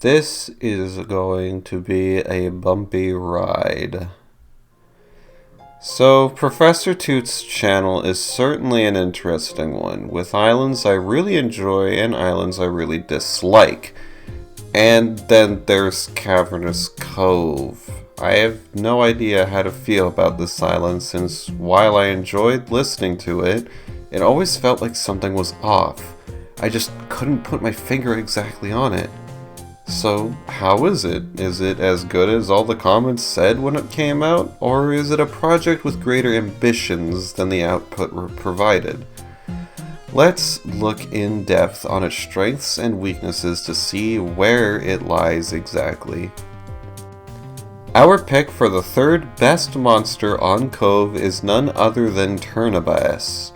This is going to be a bumpy ride. So, Professor Toot's channel is certainly an interesting one, with islands I really enjoy and islands I really dislike. And then there's Cavernous Cove. I have no idea how to feel about this island since while I enjoyed listening to it, it always felt like something was off. I just couldn't put my finger exactly on it. So, how is it? Is it as good as all the comments said when it came out, or is it a project with greater ambitions than the output provided? Let's look in depth on its strengths and weaknesses to see where it lies exactly. Our pick for the third best monster on Cove is none other than Turnabass.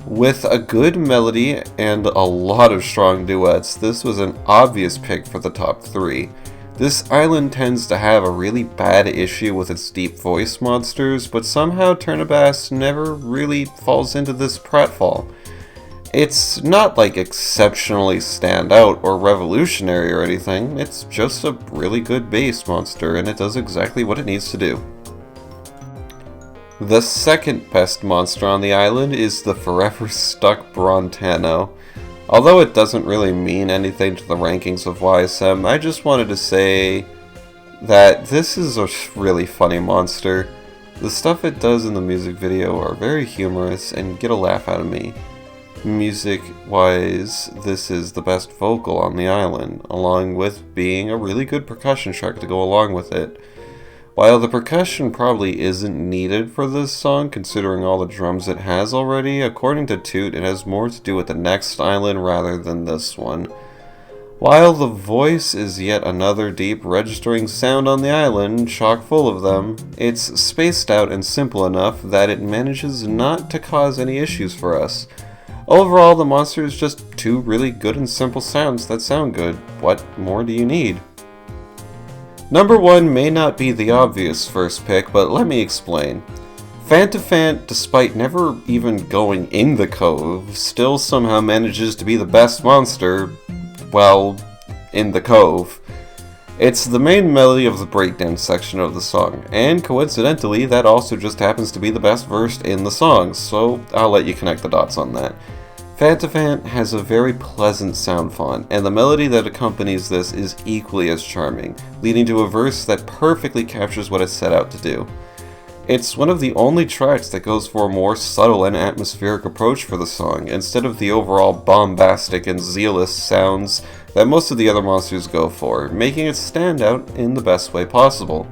With a good melody and a lot of strong duets, this was an obvious pick for the top 3. This island tends to have a really bad issue with its deep voice monsters, but somehow Turnabass never really falls into this pratfall. It's not like exceptionally standout or revolutionary or anything, it's just a really good bass monster and it does exactly what it needs to do. The second best monster on the island is the forever stuck Brontano. Although it doesn't really mean anything to the rankings of YSM, I just wanted to say that this is a really funny monster. The stuff it does in the music video are very humorous and get a laugh out of me. Music-wise, this is the best vocal on the island, along with being a really good percussion track to go along with it. While the percussion probably isn't needed for this song, considering all the drums it has already, according to Toot, it has more to do with the next island rather than this one. While the voice is yet another deep registering sound on the island, chock full of them, it's spaced out and simple enough that it manages not to cause any issues for us. Overall, the monster is just two really good and simple sounds that sound good. What more do you need? Number 1 may not be the obvious first pick, but let me explain. Phantophant, despite never even going in the cove, still somehow manages to be the best monster, well, in the cove. It's the main melody of the breakdown section of the song, and coincidentally, that also just happens to be the best verse in the song, so I'll let you connect the dots on that. Phantophant has a very pleasant sound font, and the melody that accompanies this is equally as charming, leading to a verse that perfectly captures what it set out to do. It's one of the only tracks that goes for a more subtle and atmospheric approach for the song, instead of the overall bombastic and zealous sounds that most of the other monsters go for, making it stand out in the best way possible.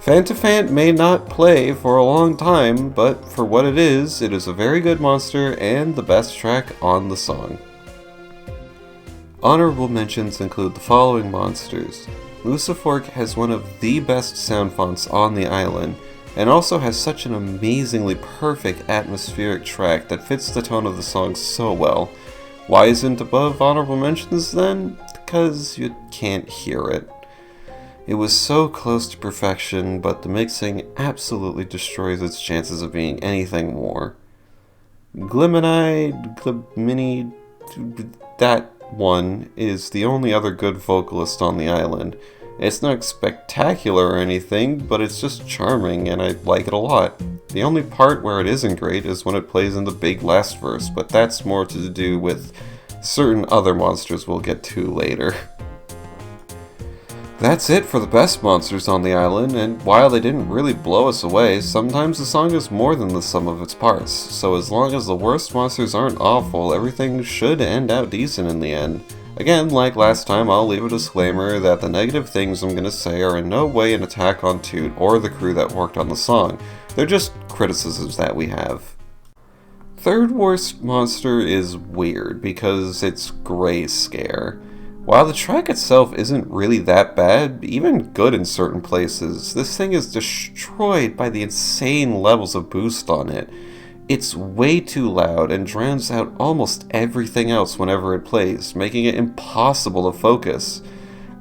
Phantophant may not play for a long time, but for what it is a very good monster and the best track on the song. Honorable mentions include the following monsters. Lucifork has one of the best sound fonts on the island, and also has such an amazingly perfect atmospheric track that fits the tone of the song so well. Why isn't above honorable mentions then? Because you can't hear it. It was so close to perfection, but the mixing absolutely destroys its chances of being anything more. Glimmani, that one is the only other good vocalist on the island. It's not spectacular or anything, but it's just charming and I like it a lot. The only part where it isn't great is when it plays in the big last verse, but that's more to do with certain other monsters we'll get to later. That's it for the best monsters on the island, and while they didn't really blow us away, sometimes the song is more than the sum of its parts, so as long as the worst monsters aren't awful, everything should end out decent in the end. Again, like last time, I'll leave a disclaimer that the negative things I'm going to say are in no way an attack on Toot or the crew that worked on the song, they're just criticisms that we have. Third worst monster is weird because it's Gray Scare. While the track itself isn't really that bad, even good in certain places, this thing is destroyed by the insane levels of boost on it. It's way too loud and drowns out almost everything else whenever it plays, making it impossible to focus.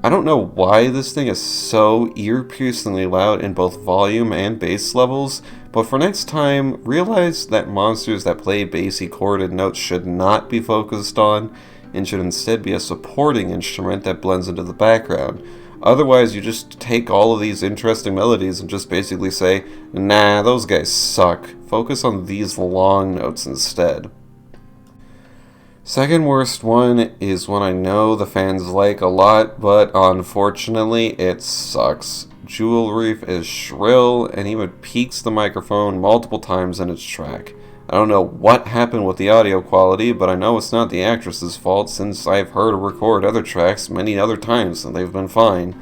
I don't know why this thing is so ear-piercingly loud in both volume and bass levels, but for next time, realize that monsters that play bassy chorded notes should not be focused on. and should instead be a supporting instrument that blends into the background. Otherwise, you just take all of these interesting melodies and just basically say, nah, those guys suck. Focus on these long notes instead. Second worst one is one I know the fans like a lot, but unfortunately it sucks. Jewel Reef is shrill and even peaks the microphone multiple times in its track. I don't know what happened with the audio quality, but I know it's not the actress's fault since I've heard her record other tracks many other times and they've been fine.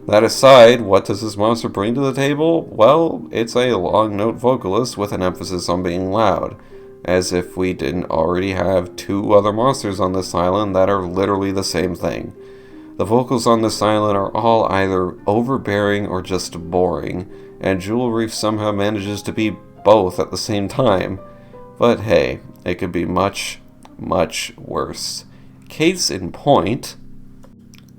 That aside, what does this monster bring to the table? Well, it's a long note vocalist with an emphasis on being loud. As if we didn't already have two other monsters on this island that are literally the same thing. The vocals on this island are all either overbearing or just boring, and Jewel Reef somehow manages to be both at the same time. But hey, it could be much, much worse. Case in point,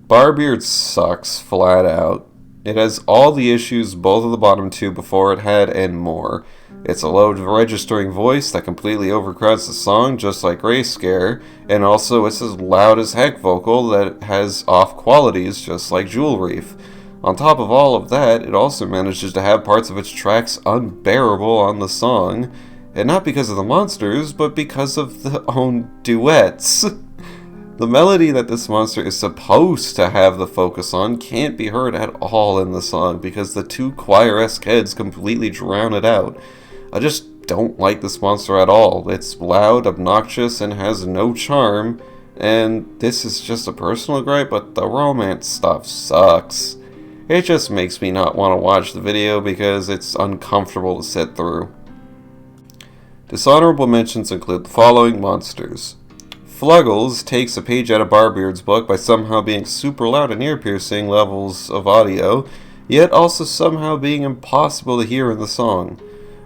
Barbeard sucks flat out. It has all the issues both of the bottom two before it had and more. It's a low registering voice that completely overcrowds the song, just like Gray Scare, and also it's a loud as heck vocal that has off qualities, just like Jewel Reef. On top of all of that, it also manages to have parts of its tracks unbearable on the song, and not because of the monsters, but because of the own duets. The melody that this monster is supposed to have the focus on can't be heard at all in the song because the two choir-esque heads completely drown it out. I just don't like this monster at all. It's loud, obnoxious, and has no charm, and this is just a personal gripe, but the romance stuff sucks. It just makes me not want to watch the video because it's uncomfortable to sit through. Dishonorable mentions include the following monsters. Fluggles takes a page out of Barbeard's book by somehow being super loud and ear-piercing levels of audio, yet also somehow being impossible to hear in the song.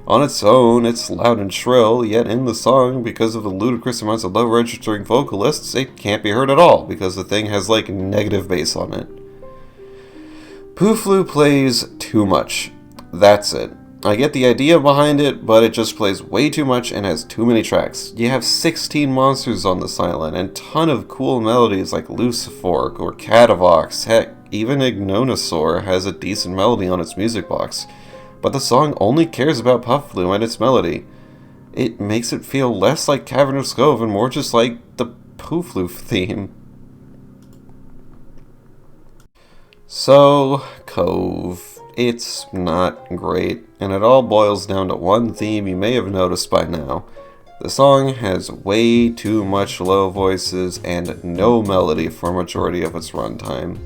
On its own, it's loud and shrill, yet in the song, because of the ludicrous amounts of low-registering vocalists, it can't be heard at all, because the thing has, like, negative bass on it. Pooflu plays too much. That's it. I get the idea behind it, but it just plays way too much and has too many tracks. You have 16 monsters on this island, and a ton of cool melodies like Lucifork or Catavox. Heck, even Ignonosaur has a decent melody on its music box. But the song only cares about Pufflu and its melody. It makes it feel less like Cavernous Cove and more just like the Pooflu theme. So, Cove. It's not great, and it all boils down to one theme you may have noticed by now. The song has way too much low voices and no melody for a majority of its runtime.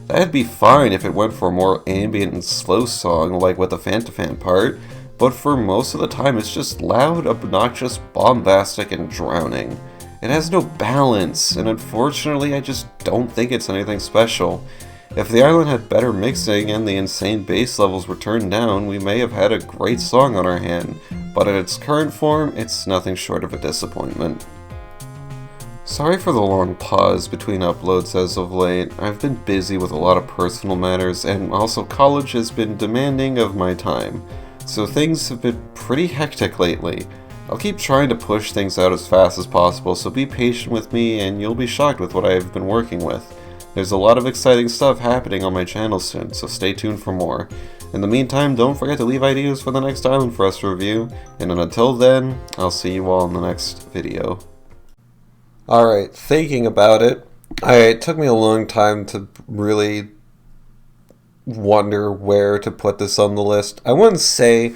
That'd be fine if it went for a more ambient and slow song like with the Phantophant part, but for most of the time it's just loud, obnoxious, bombastic, and drowning. It has no balance, and unfortunately I just don't think it's anything special. If the island had better mixing and the insane bass levels were turned down, we may have had a great song on our hand, but in its current form, it's nothing short of a disappointment. Sorry for the long pause between uploads as of late. I've been busy with a lot of personal matters, and also college has been demanding of my time, so things have been pretty hectic lately. I'll keep trying to push things out as fast as possible, so be patient with me and you'll be shocked with what I've been working with. There's a lot of exciting stuff happening on my channel soon, so stay tuned for more. In the meantime, don't forget to leave ideas for the next island for us to review, and until then, I'll see you all in the next video. Alright, thinking about it, it took me a long time to really wonder where to put this on the list. I wouldn't say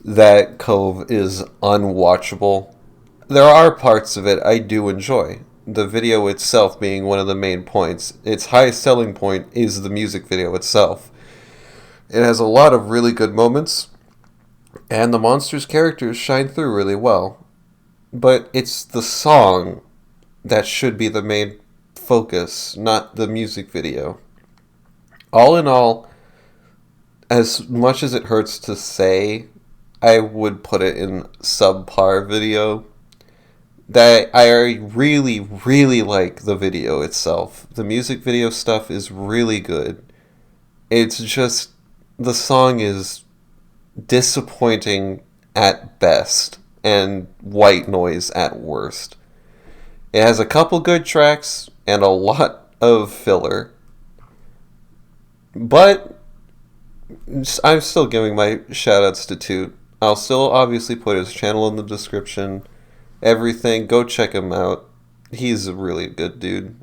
that Cove is unwatchable. There are parts of it I do enjoy. The video itself being one of the main points. Its highest selling point is the music video itself. It has a lot of really good moments, and the monster's characters shine through really well. But it's the song that should be the main focus, not the music video. All in all, as much as it hurts to say, I would put it in subpar video. That I really, really like the video itself. The music video stuff is really good. It's just, the song is disappointing at best, and white noise at worst. It has a couple good tracks and a lot of filler. But I'm still giving my shoutouts to Toot. I'll still obviously put his channel in the description. Everything, go check him out. He's a really good dude.